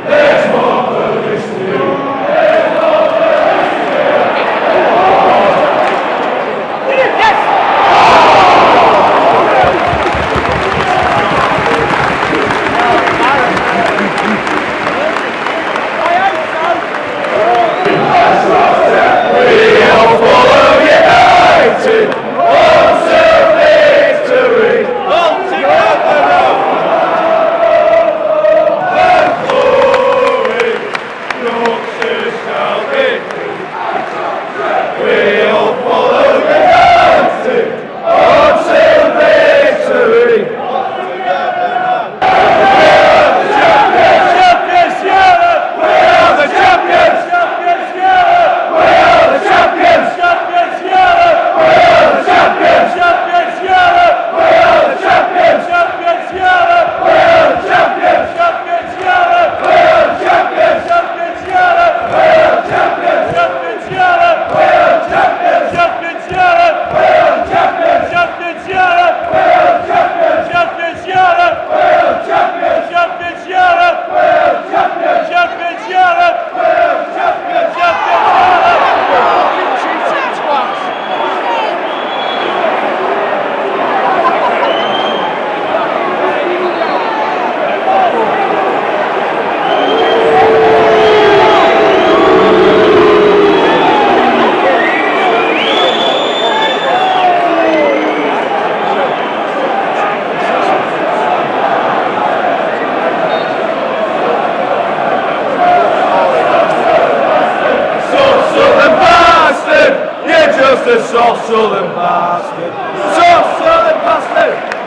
There's more police than you. soft southern bastard. Soft southern bastard.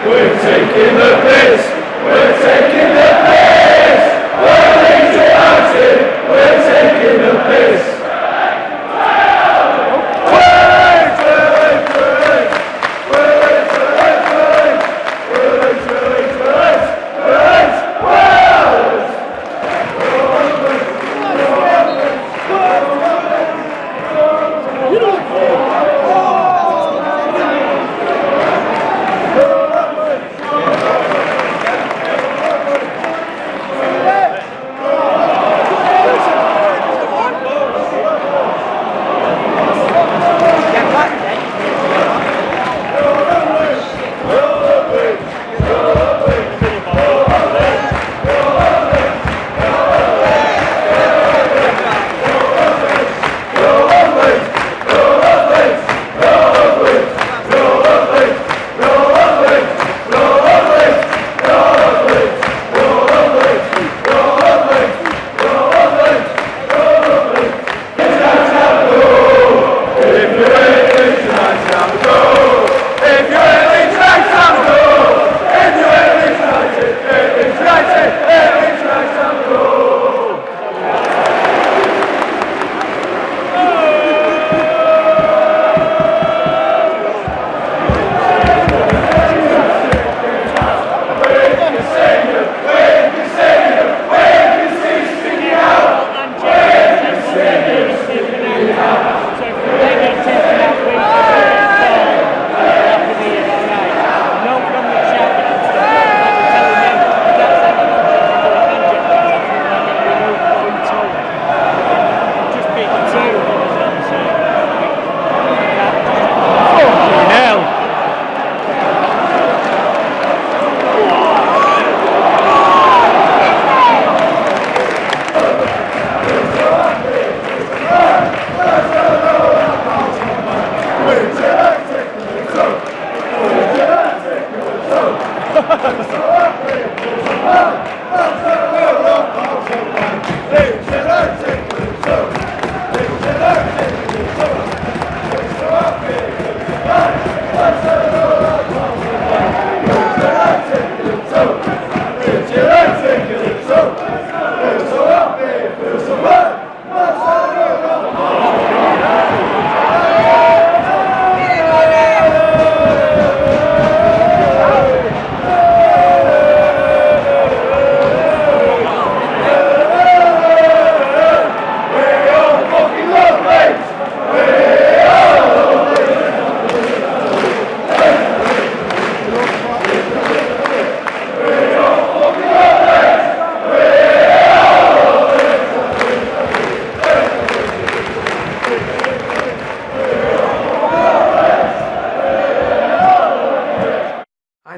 We're taking the piss. We're taking the piss. We're leagues united. We're taking the piss.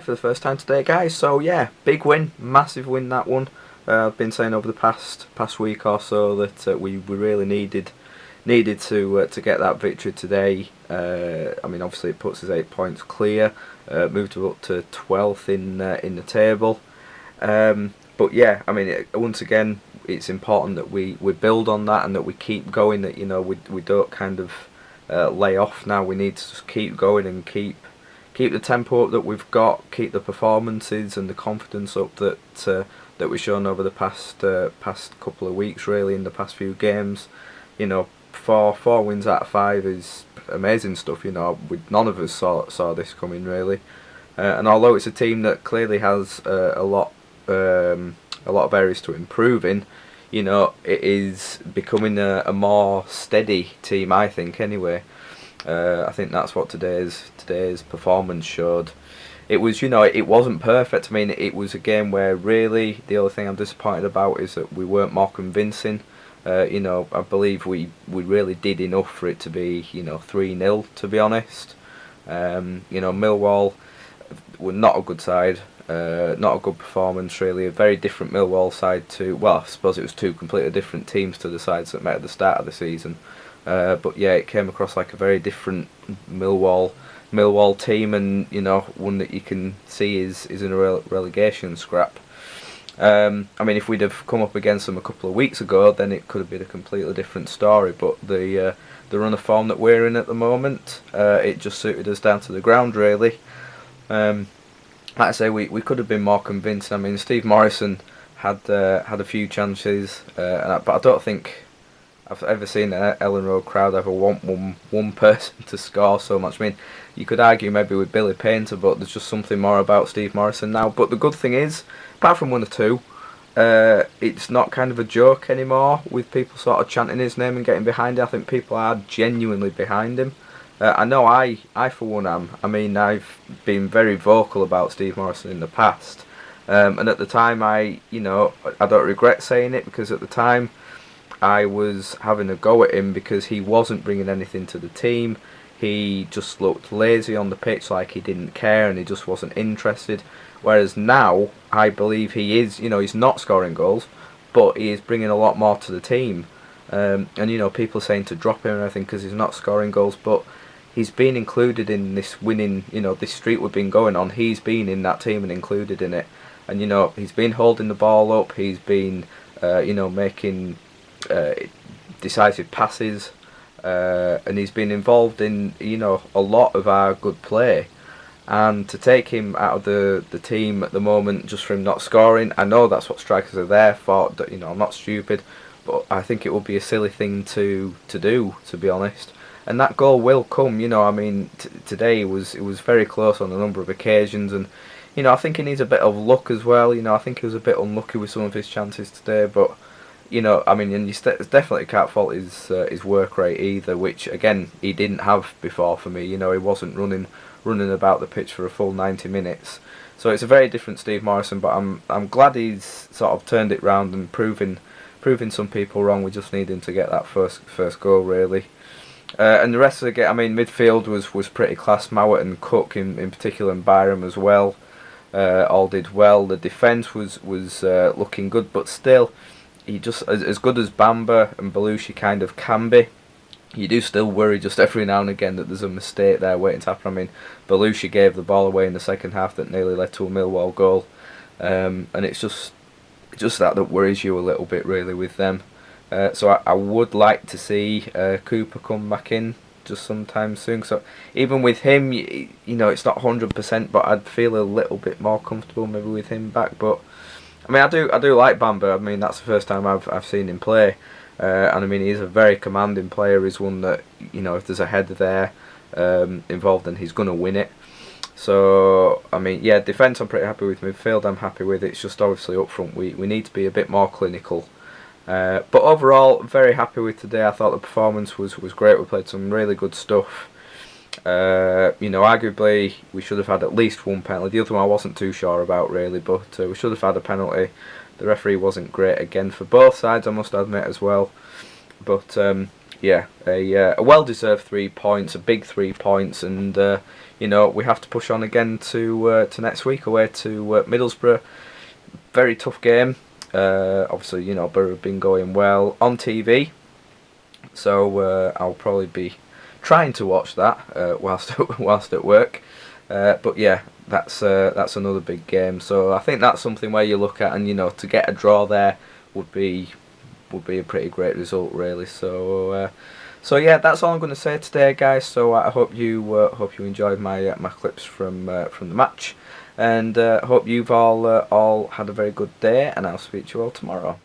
For the first time today, guys. So yeah, big win, massive win, that one. I've been saying over the past week or so that we really needed to get that victory today. I mean, obviously it puts us 8 points clear, moved up to 12th in the table. But yeah, I mean, once again, it's important that we build on that and that we keep going. That, you know, we don't kind of lay off now. We need to just keep going and keep the tempo up that we've got, keep the performances and the confidence up that we've shown over the past couple of weeks, really, in the past few games. You know, four wins out of 5 is amazing stuff. You know, none of us saw this coming, really. And although it's a team that clearly has a lot of areas to improve in, you know, it is becoming a more steady team, I think, anyway. I think that's what today's performance showed. It was, you know, it wasn't perfect. I mean, it was a game where really the only thing I'm disappointed about is that we weren't more convincing. You know, I believe we really did enough for it to be, you know, 3-0, to be honest. You know, Millwall were not a good side, not a good performance, really. A very different Millwall side to, well, I suppose it was two completely different teams to the sides that met at the start of the season. But yeah, it came across like a very different Millwall team, and, you know, one that you can see is in a relegation scrap. I mean, if we'd have come up against them a couple of weeks ago, then it could have been a completely different story. But the run of form that we're in at the moment, it just suited us down to the ground, really. like I say, we could have been more convinced. I mean, Steve Morrison had a few chances, but I don't think I've ever seen an Elland Road crowd ever want one person to score so much. I mean, you could argue maybe with Billy Painter, but there's just something more about Steve Morrison now. But the good thing is, apart from 1 or 2, it's not kind of a joke anymore with people sort of chanting his name and getting behind it. I think people are genuinely behind him. I know I for one am. I mean, I've been very vocal about Steve Morrison in the past, and at the time I don't regret saying it, because at the time I was having a go at him because he wasn't bringing anything to the team. He just looked lazy on the pitch, like he didn't care and he just wasn't interested. Whereas now, I believe he is, he's not scoring goals, but he is bringing a lot more to the team. And, people saying to drop him and everything because he's not scoring goals, but he's been included in this winning, this streak we've been going on. He's been in that team and included in it. And, he's been holding the ball up, he's been, making decisive passes, and he's been involved in a lot of our good play. And to take him out of the team at the moment just for him not scoring, I know that's what strikers are there for. I'm not stupid, but I think it would be a silly thing to do, to be honest. And that goal will come. I mean, today it was very close on a number of occasions, and I think he needs a bit of luck as well. I think he was a bit unlucky with some of his chances today, but I mean, and you definitely can't fault his work rate either, which again he didn't have before for me. He wasn't running about the pitch for a full 90 minutes. So it's a very different Steve Morrison, but I'm glad he's sort of turned it round and proving some people wrong. We just need him to get that first goal, really. And the rest of the game, I mean, midfield was pretty class. Mowat and Cook in particular, and Byram as well, all did well. The defence was looking good, but still, he just as good as Bamba and Belushi kind of can be, you do still worry just every now and again that there's a mistake there waiting to happen. I mean, Belushi gave the ball away in the second half that nearly led to a Millwall goal, and it's just that worries you a little bit, really, with them. So I would like to see Cooper come back in just sometime soon. So even with him, it's not 100%, but I'd feel a little bit more comfortable maybe with him back. But I mean, I do like Bamba. I mean, that's the first time I've seen him play, and I mean, he's a very commanding player. He's one that if there's a header there involved, then he's gonna win it. So I mean, yeah, defence I'm pretty happy with. Midfield I'm happy with. It's just obviously up front we need to be a bit more clinical. But overall, very happy with today. I thought the performance was great. We played some really good stuff. Arguably we should have had at least one penalty. The other one I wasn't too sure about, really, but we should have had a penalty. The referee wasn't great again for both sides, I must admit, as well. But yeah, a well-deserved 3 points, a big 3 points, and we have to push on again to next week away to Middlesbrough. Very tough game. Obviously, Borough have been going well on TV, so I'll probably be trying to watch that whilst at work. But yeah, that's another big game. So I think that's something where you look at, and to get a draw there would be a pretty great result, really. So yeah, that's all I'm going to say today, guys. So I hope you enjoyed my clips from the match. And hope you've all had a very good day, and I'll speak to you all tomorrow.